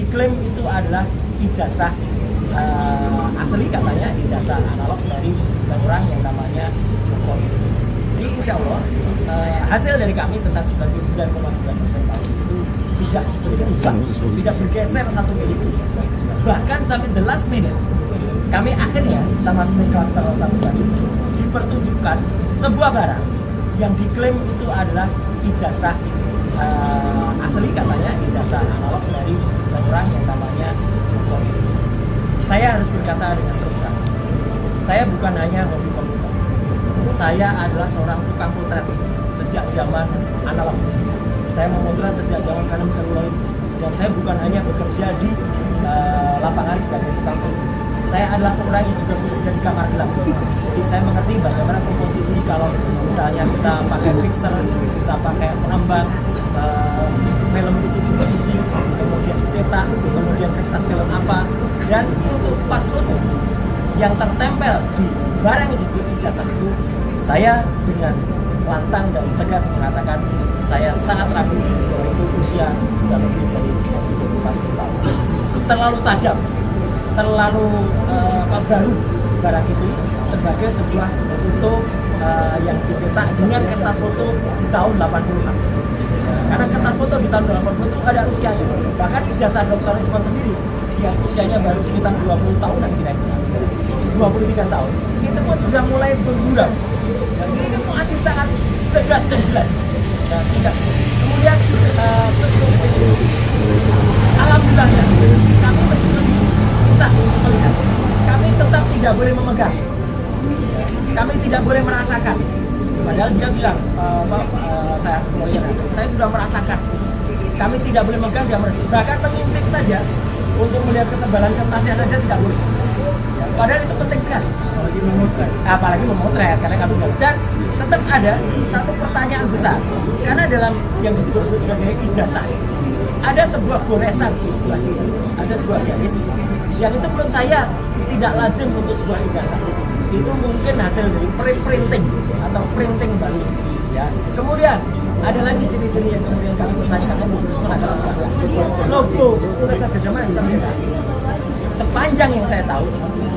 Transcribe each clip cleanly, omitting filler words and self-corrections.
diklaim itu adalah ijazah asli, katanya ijazah analog dari seorang yang namanya Jokowi. Jadi insya Allah hasil dari kami tentang 99,9% palsu itu tidak berubah, tidak bergeser satu milimeter. Bahkan sampai the last minute kami akhirnya sama seperti klaster 1 tadi dipertunjukkan sebuah barang yang diklaim itu adalah ijazah asli, katanya ijazah analog dari seorang yang namanya Jokowi. Saya harus berkata dengan terus terang, saya bukan hanya hobi komputer, saya adalah seorang tukang potret sejak zaman analog. Saya memotret sejak zaman film seluloid, dan saya bukan hanya bekerja di lapangan sebagai tukang foto. Saya adalah orang yang juga bekerja di kamar gelap. Jadi saya mengerti bagaimana komposisi kalau misalnya kita pakai fixer, kita pakai pengembang, film itu diuji, kemudian dicetak, kemudian kertas film apa, dan untuk pas foto yang tertempel di barang yang disebut ijazah itu, saya dengan lantang dan tegas mengatakan saya sangat ragu bahwa itu usia sudah lebih dari 24 tahun. Terlalu tajam, terlalu baru barang itu sebagai sebuah foto yang dicetak dengan kertas foto di tahun 80-an. Karena kertas foto di tahun 80 itu ada usianya. Bahkan ijazah Dr. Risman sendiri yang usianya baru sekitar 20 tahunan kira-kira, 23 tahun, itu pun sudah mulai bergurau. Dan ini masih sangat tegas dan jelas. Nah, tidak. Kemudian terus alhamdulillahnya kami meskipun tak melihat, kami tetap tidak boleh memegang, kami tidak boleh merasakan. Padahal dia bilang, saya sudah merasakan. Kami tidak boleh memegang, dia bahkan mengintip saja untuk melihat ketebalan kertasnya saja tidak boleh. Ya, padahal itu penting sekali. Apalagi memotret, karena kami tidak. Dan tetap ada satu pertanyaan besar, karena dalam yang disebut sebagai ijazah ada sebuah goresan di sebelah kiri, ada sebuah garis yang itu menurut saya tidak lazim untuk sebuah ijazah. Itu mungkin hasil dari printing atau printing baru. Ya. Kemudian ada lagi ciri-ciri yang kemudian kami pertanyakan, logo Universitas Gadjah Mada hitam cetak. Sepanjang yang saya tahu,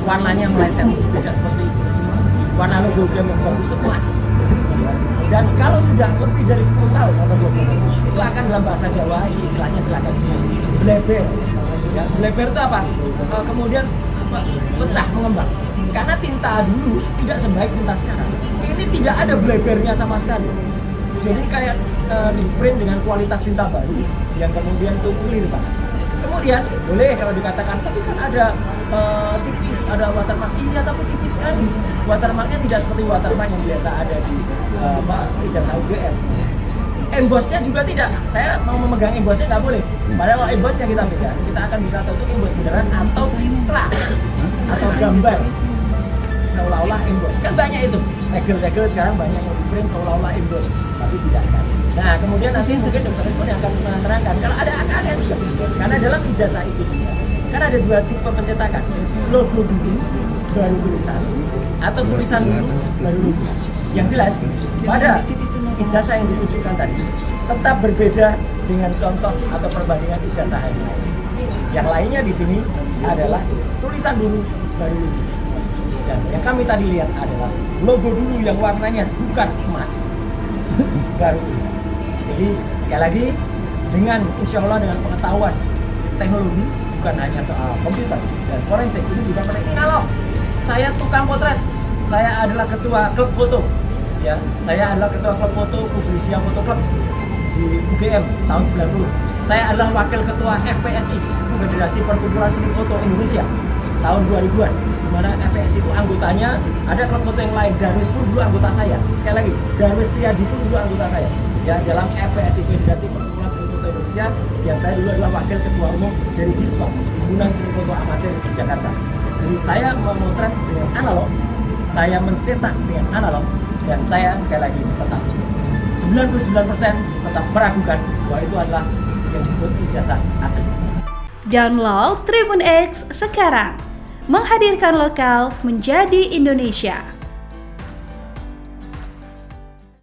warnanya meleset, tidak seperti itu. Warna logo yang bagus itu emas. Dan kalau sudah lebih dari 10 tahun atau 20 tahun, itu akan dalam bahasa Jawa, istilahnya silakan bleber. Ya, bleber itu apa? Kemudian pecah, mengembang. Karena tinta dulu tidak sebaik tinta sekarang. Ini tidak ada blebernya sama sekali. Jadi kayak di print dengan kualitas tinta baru yang kemudian itu clear, Pak. Kemudian boleh kalau dikatakan, tapi kan ada tipis, ada watermark. Iya, tapi tipis sekali. Watermarknya tidak seperti watermark yang biasa ada di ijazah UGM. Embossnya juga tidak. Saya mau memegang embossnya tidak boleh. Padahal emboss yang kita pegang, kita akan bisa tahu itu emboss beneran atau citra atau gambar seolah-olah emboss. Kan banyak itu. Tegel-tegel sekarang banyak yang print seolah-olah emboss, tapi tidak kan. Nah, kemudian nanti mungkin Dr. Risman yang akan menerangkan kalau ada juga. Karena dalam ijazah itu juga, kan ada dua tipe pencetakan. Logo dulu, baru tulisan, atau tulisan dulu, baru logo. Yang jelas, pada ijazah yang ditunjukkan tadi tetap berbeda dengan contoh atau perbandingan ijazah yang lain. Yang lainnya di sini adalah tulisan dulu, baru logo. Dan yang kami tadi lihat adalah logo dulu yang warnanya bukan emas, baru tulisan. Jadi sekali lagi, dengan insya Allah dengan pengetahuan teknologi, bukan hanya soal komputer dan forensik, ini juga penting. Kalau saya tukang potret, saya adalah ketua klub foto, ya, saya adalah ketua klub foto Publisia Foto Club di UGM tahun 90. Saya adalah wakil ketua FPSI, Federasi Perkumpulan Seni Foto Indonesia, tahun 2000-an. Di mana FPSI itu anggotanya ada klub foto yang lain. Darwis pun dulu anggota saya. Sekali lagi, Darwis Triadi pun dulu anggota saya. Ya, dalam FPSI Federasi Perkumpulan Seni Foto Indonesia, yang saya dulu adalah wakil ketua umum dari HISPA, Himpunan Seni Foto Amatir di Jakarta. Jadi saya memotret dengan analog, saya mencetak dengan analog, dan saya sekali lagi tetap 99% tetap meragukan bahwa itu adalah yang disebut ijazah asli. Download Tribun X sekarang, menghadirkan lokal menjadi Indonesia.